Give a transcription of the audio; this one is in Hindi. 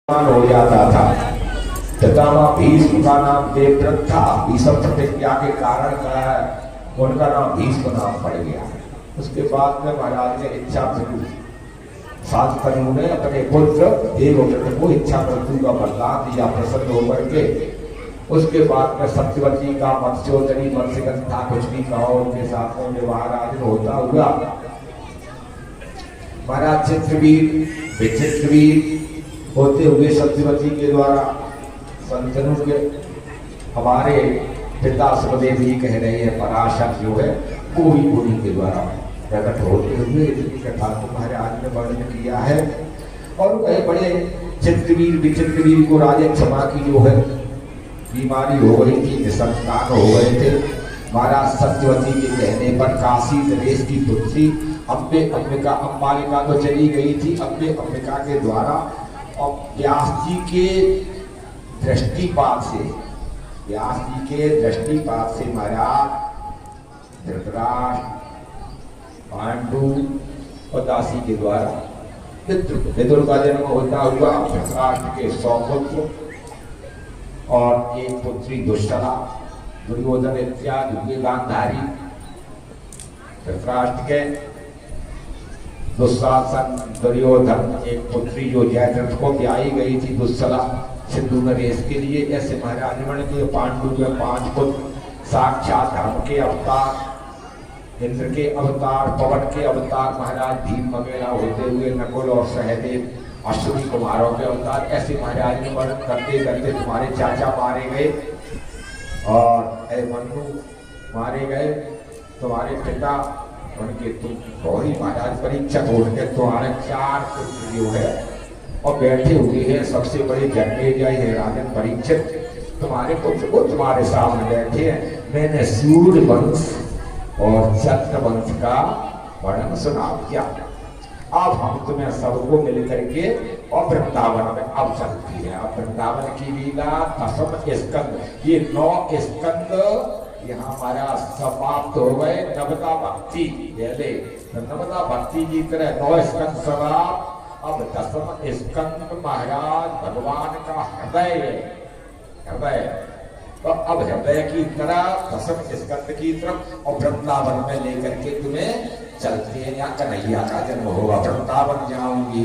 हो जाता था। पितामह भीष्म का नाम देवव्रत था। भीष्म प्रतिज्ञा के कारण उनका नाम भीष्म नाम पड़ गया। उसके बाद में महाराज ने इच्छा मृत्यु सातकर्णों ने अपने पुत्र देवव्रत को इच्छा मृत्यु का वरदान दिया प्रसन्न होकर के। उसके बाद में सत्यवती का मत्स्योदरी मत्स्यगंधा कुछ भी कहो उनके साथ में महाराज होता हुआ महाराज चित्रवीर विचित्रवीर होते हुए सत्यवती के द्वारा संतनों के हमारे पिता सुखदेव जी कह रहे हैं पराशर जो है कोई उन्हीं के द्वारा प्रकट होते हुए इसकी कथा को महाराज ने वर्णन किया है। और कहे बड़े चित्रवीर विचित्रवीर को राजा क्षमा की जो है बीमारी हो गई थी, निसंतान हो गए थे। महाराज सत्यवती के कहने पर काशी नरेश की पुत्री अंबालिका तो चली गई थी। अंबिका के द्वारा और व्यास जी के दृष्टिपात से महाराज धृतराष्ट्र पांडु और दासी के द्वारा विदुर का जन्म होता हुआ धृतराष्ट्र के 100 पुत्र और एक पुत्री दुष्टला दुर्योधन इत्यादि गांधारी धृतराष्ट्र के दुशासन दुर्योधन एक पुत्री जो जयद्रथ को ब्याही गई थी दुस्सला सिंधु नरेश के लिए। ऐसे महाराज के पांडु के 5 पुत्र साक्षात धर्म के अवतार इंद्र के अवतार पवन के अवतार महाराज भीम वगैरह होते हुए नकुल और सहदेव अश्विनी कुमारों के अवतार। ऐसे महाराज ने वर्णन करते करते तुम्हारे चाचा मारे गए और मनु मारे गए, तुम्हारे पिता उनके तुम गौरी महाराज परीक्षा उनके तुम्हारे 4 पुत्र जो है और बैठे हुए हैं। सबसे बड़े जन्मेजय है राजन परीक्षित, तुम्हारे पुत्र को तुम्हारे सामने बैठे हैं। मैंने सूर्य वंश और चंद्र वंश का वर्णन सुना दिया। अब हम तुम्हें सबको मिल करके और वृंदावन में अब चलती है। अब वृंदावन की लीला 10 स्कंद, ये 9 स्कंद यहाँ हमारा समाप्त हो गए। नवदा भक्ति पहले नवदा भक्ति की तरह 9 स्कंद समाप्त। अब 10वां स्कंद महाराज भगवान का हृदय तो अब हृदय की तरह 10वें स्कंद की तरफ और वृंदावन में लेकर के तुम्हें चलते हैं। यहाँ कन्हैया का जन्म होगा। वृंदावन जाऊंगी